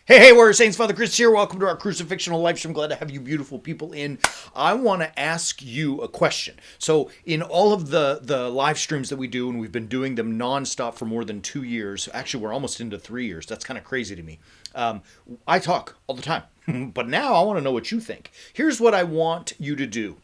Hey, Warrior Saints, Father Chris here. Welcome to our Crucifixional Life. I'm glad to have you beautiful people in. I want to ask you a question. So in all of the live streams that we do, and we've been doing them nonstop for more than 2 years, actually we're almost into 3 years. That's kind of crazy to me. I talk all the time, but now I want to know what you think. Here's what I want you to do.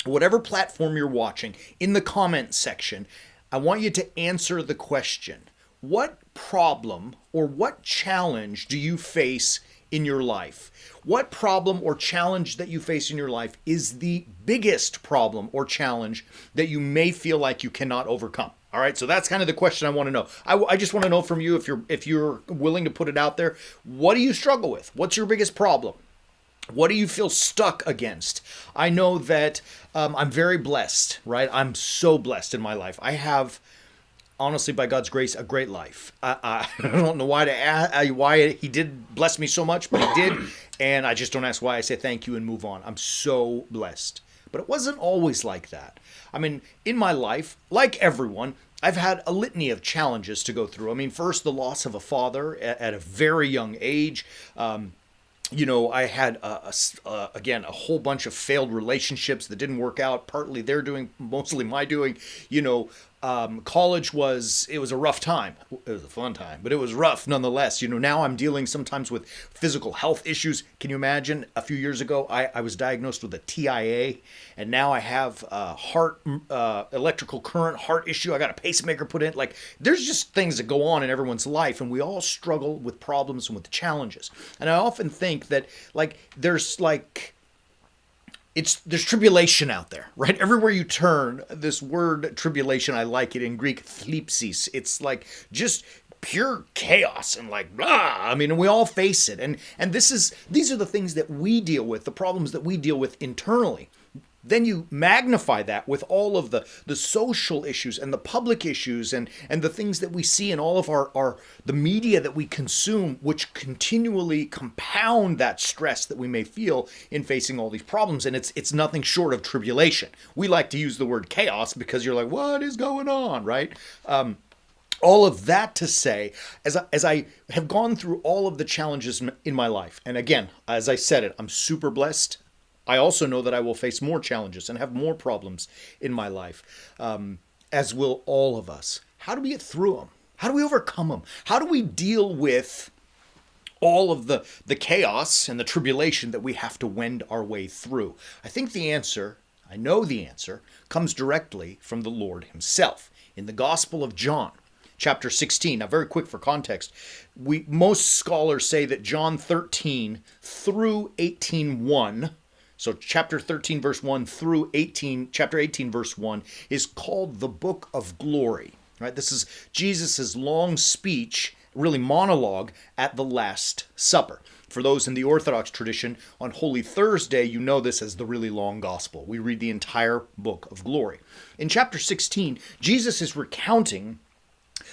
Whatever platform you're watching, in the comment section, I want you to answer the question. What problem or what challenge do you face in your life? What problem or challenge that you face in your life is the biggest problem or challenge that you may feel like you cannot overcome? All right, so that's kind of the question I want to know. I just want to know from you, if you're willing to put it out there, what do you struggle with? What's your biggest problem? What do you feel stuck against? I know that I'm very blessed, right? I'm so blessed in my life. I have, honestly, by God's grace, a great life. I don't know why he did bless me so much, but he did. And I just don't ask why. I say thank you and move on. I'm so blessed. But it wasn't always like that. I mean, in my life, like everyone, I've had a litany of challenges to go through. I mean, first, the loss of a father at a very young age. I had, again, a whole bunch of failed relationships that didn't work out. Partly their doing, mostly my doing. College was a rough time. It was a fun time, but it was rough nonetheless. Now I'm dealing sometimes with physical health issues. Can you imagine? A few years ago, I was diagnosed with a TIA, and now I have electrical current heart issue. I got a pacemaker put in. Like, there's just things that go on in everyone's life, and we all struggle with problems and with challenges. And I often think that, there's tribulation out there, right? Everywhere you turn, this word tribulation, I like it in Greek, thlipsis. It's like just pure chaos and blah. I mean, we all face it. And these are the things that we deal with, the problems that we deal with internally. Then you magnify that with all of the social issues and the public issues and the things that we see in all of the media that we consume, which continually compound that stress that we may feel in facing all these problems. And it's nothing short of tribulation. We like to use the word chaos because you're like, what is going on, right? All of that to say, as I have gone through all of the challenges in my life, and again, as I said it, I'm super blessed. I also know that I will face more challenges and have more problems in my life, as will all of us. How do we get through them? How do we overcome them? How do we deal with all of the chaos and the tribulation that we have to wend our way through? I think I know the answer, comes directly from the Lord himself. In the Gospel of John, chapter 16. Now, very quick for context, most scholars say that John 13 through 18:1, so chapter 13, verse 1 through chapter 18, verse 1, is called the Book of Glory. Right? This is Jesus' long speech, really monologue, at the Last Supper. For those in the Orthodox tradition, on Holy Thursday, you know this as the really long gospel. We read the entire Book of Glory. In chapter 16, Jesus is recounting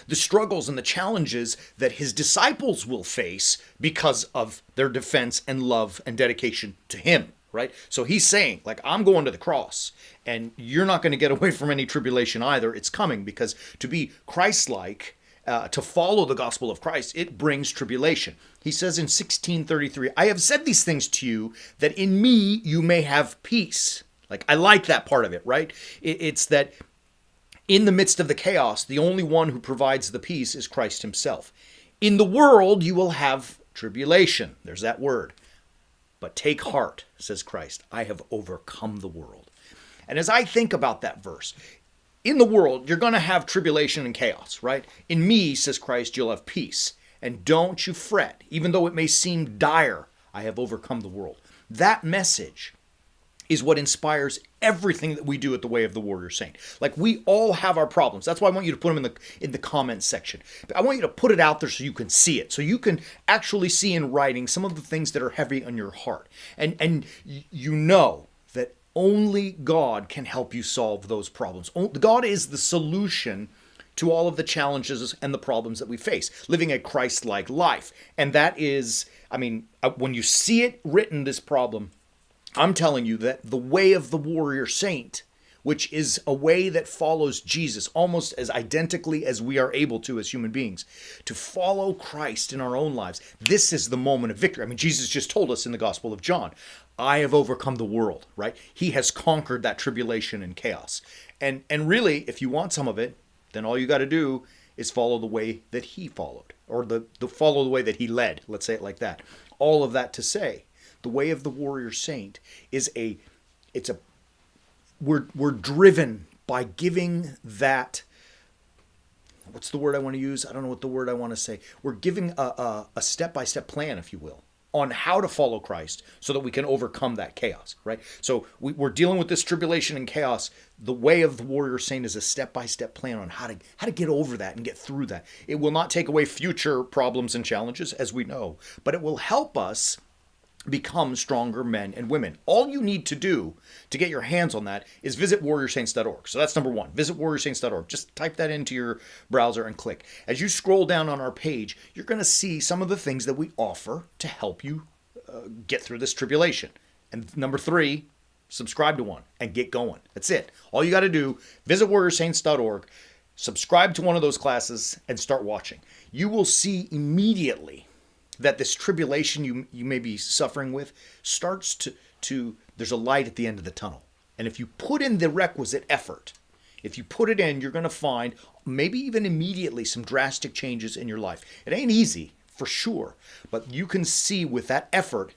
the struggles and the challenges that his disciples will face because of their defense and love and dedication to him. Right? So he's saying, I'm going to the cross, and you're not going to get away from any tribulation either. It's coming, because to be Christ-like, to follow the gospel of Christ, it brings tribulation. He says in 16:33, I have said these things to you, that in me you may have peace. I like that part of it, right? It's that in the midst of the chaos, the only one who provides the peace is Christ himself. In the world you will have tribulation. There's that word. But take heart, says Christ, I have overcome the world. And as I think about that verse, in the world, you're going to have tribulation and chaos, right? In me, says Christ, you'll have peace. And don't you fret, even though it may seem dire, I have overcome the world. That message is what inspires everything that we do at the Way of the Warrior Saint. We all have our problems. That's why I want you to put them in the comments section. I want you to put it out there so you can see it, so you can actually see in writing some of the things that are heavy on your heart. And you know that only God can help you solve those problems. God is the solution to all of the challenges and the problems that we face, living a Christ-like life. And that is, when you see it written, this problem, I'm telling you that the Way of the Warrior Saint which is a way that follows Jesus almost as identically as we are able to as human beings, to follow Christ in our own lives. This is the moment of victory. I mean, Jesus just told us in the Gospel of John, I have overcome the world, right? He has conquered that tribulation and chaos. And really, if you want some of it, then all you got to do is follow the way that he followed, or the follow the way that he led. Let's say it like that. All of that to say, the way of the warrior saint is we're driven by giving that, what's the word I want to use? I don't know what the word I want to say. We're giving a step-by-step plan, if you will, on how to follow Christ so that we can overcome that chaos, right? So we're dealing with this tribulation and chaos. The way of the warrior saint is a step-by-step plan on how to get over that and get through that. It will not take away future problems and challenges, as we know, but it will help us become stronger men and women. All you need to do to get your hands on that is visit warriorsaints.org. So that's number one. Visit warriorsaints.org. Just type that into your browser and click. As you scroll down on our page, you're going to see some of the things that we offer to help you get through this tribulation. And number three, subscribe to one and get going. That's it. All you got to do, visit warriorsaints.org, subscribe to one of those classes, and start watching. You will see immediately that this tribulation you may be suffering with starts to there's a light at the end of the tunnel. And if you put in the requisite effort, if you put it in, you're going to find maybe even immediately some drastic changes in your life. It ain't easy, for sure, but you can see with that effort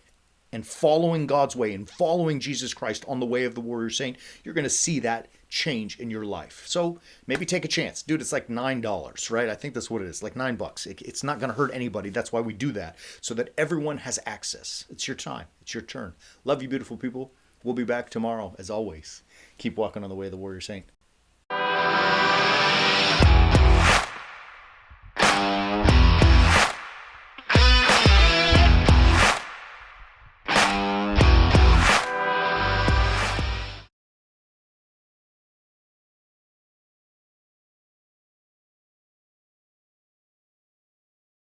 and following God's way and following Jesus Christ on the way of the warrior saint, you're going to see that change in your life. So maybe take a chance. Dude, it's like $9, right? I think that's what it is, like $9. It's not going to hurt anybody. That's why we do that, so that everyone has access. It's your time. It's your turn. Love you, beautiful people. We'll be back tomorrow, as always. Keep walking on the way of the warrior saint.